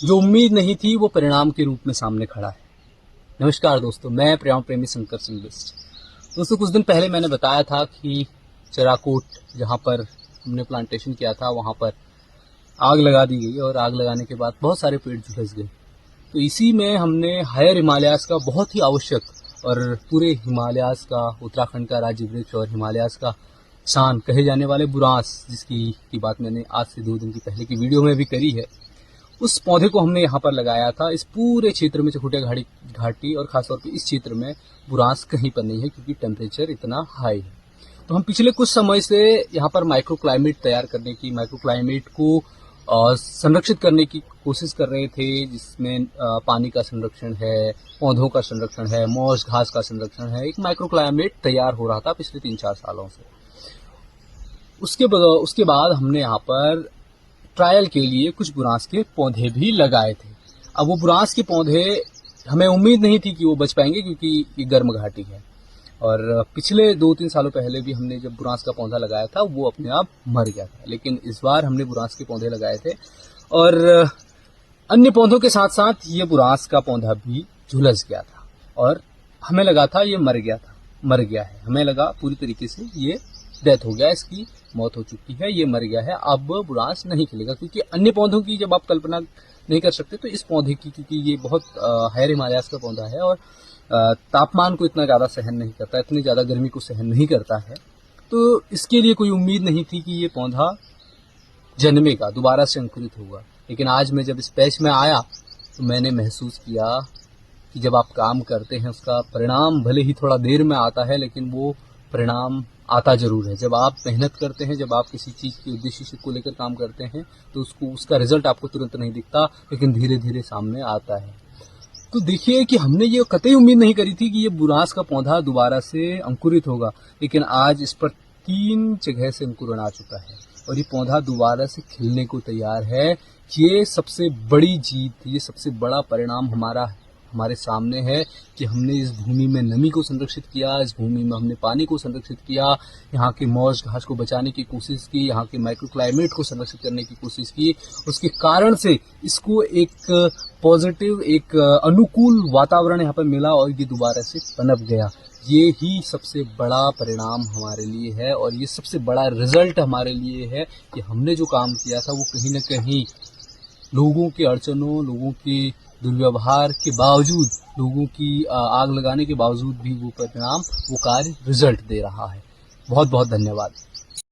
जो उम्मीद नहीं थी वो परिणाम के रूप में सामने खड़ा है। नमस्कार दोस्तों, मैं पर्यावरण प्रेमी शंकर सिंह बिष्ट। दोस्तों, कुछ दिन पहले मैंने बताया था कि चराकोट जहाँ पर हमने प्लांटेशन किया था वहाँ पर आग लगा दी गई और आग लगाने के बाद बहुत सारे पेड़ झुलस गए। तो इसी में हमने हायर हिमालयाज का बहुत ही आवश्यक और पूरे हिमालयाज का, उत्तराखंड का राज्य वृक्ष और हिमालयाज का शान कहे जाने वाले बुरांस, जिसकी बात मैंने आज से 2 दिन की पहले की वीडियो में भी करी है, उस पौधे को हमने यहाँ पर लगाया था। इस पूरे क्षेत्र में चकोटिया घाटी और खासतौर पे इस क्षेत्र में बुरांस कहीं पर नहीं है क्योंकि टेम्परेचर इतना हाई है। तो हम पिछले कुछ समय से यहाँ पर माइक्रो क्लाइमेट तैयार करने की, माइक्रो क्लाइमेट को संरक्षित करने की कोशिश कर रहे थे, जिसमें पानी का संरक्षण है, पौधों का संरक्षण है, मॉस घास का संरक्षण है। एक माइक्रो क्लाइमेट तैयार हो रहा था पिछले 3-4 सालों से। उसके बाद हमने यहाँ पर ट्रायल के लिए कुछ बुरांस के पौधे भी लगाए थे। अब वो बुरांस के पौधे हमें उम्मीद नहीं थी कि वो बच पाएंगे क्योंकि ये गर्म घाटी है, और पिछले 2-3 सालों पहले भी हमने जब बुरांस का पौधा लगाया था वो अपने आप मर गया था। लेकिन इस बार हमने बुरांस के पौधे लगाए थे और अन्य पौधों के साथ साथ ये बुरांस का पौधा भी झुलस गया था और हमें लगा था ये मर गया है। हमें लगा पूरी तरीके से ये डेथ हो गया, इसकी मौत हो चुकी है, ये मर गया है, अब बुरांस नहीं खिलेगा। क्योंकि अन्य पौधों की जब आप कल्पना नहीं कर सकते तो इस पौधे की, क्योंकि ये बहुत हायर हिमालयाज का पौधा है और तापमान को इतना ज़्यादा सहन नहीं करता, इतनी ज़्यादा गर्मी को सहन नहीं करता है, तो इसके लिए कोई उम्मीद नहीं थी कि ये पौधा जन्मेगा, दोबारा से अंकुरित होगा। लेकिन आज मैं जब इस पैच में आया तो मैंने महसूस किया कि जब आप काम करते हैं उसका परिणाम भले ही थोड़ा देर में आता है, लेकिन वो परिणाम आता जरूर है। जब आप मेहनत करते हैं, जब आप किसी चीज़ के उद्देश्य को लेकर काम करते हैं तो उसका रिजल्ट आपको तुरंत नहीं दिखता, लेकिन धीरे धीरे सामने आता है। तो देखिए कि हमने ये कतई उम्मीद नहीं करी थी कि ये बुरांस का पौधा दोबारा से अंकुरित होगा, लेकिन आज इस पर 3 जगह से अंकुरण आ चुका है और ये पौधा दोबारा से खिलने को तैयार है। ये सबसे बड़ी जीत, ये सबसे बड़ा परिणाम हमारे सामने है कि हमने इस भूमि में नमी को संरक्षित किया, इस भूमि में हमने पानी को संरक्षित किया, यहाँ के मॉस घास को बचाने की कोशिश की, यहाँ के माइक्रो क्लाइमेट को संरक्षित करने की कोशिश की। उसके कारण से इसको एक पॉजिटिव, एक अनुकूल वातावरण यहाँ पर मिला और ये दोबारा से पनप गया। ये ही सबसे बड़ा परिणाम हमारे लिए है और ये सबसे बड़ा रिजल्ट हमारे लिए है कि हमने जो काम किया था वो कहीं न कहीं लोगों के अड़चनों, लोगों के दुर्व्यवहार के बावजूद, लोगों की आग लगाने के बावजूद भी वो परिणाम, वो कार्य रिजल्ट दे रहा है। बहुत बहुत धन्यवाद।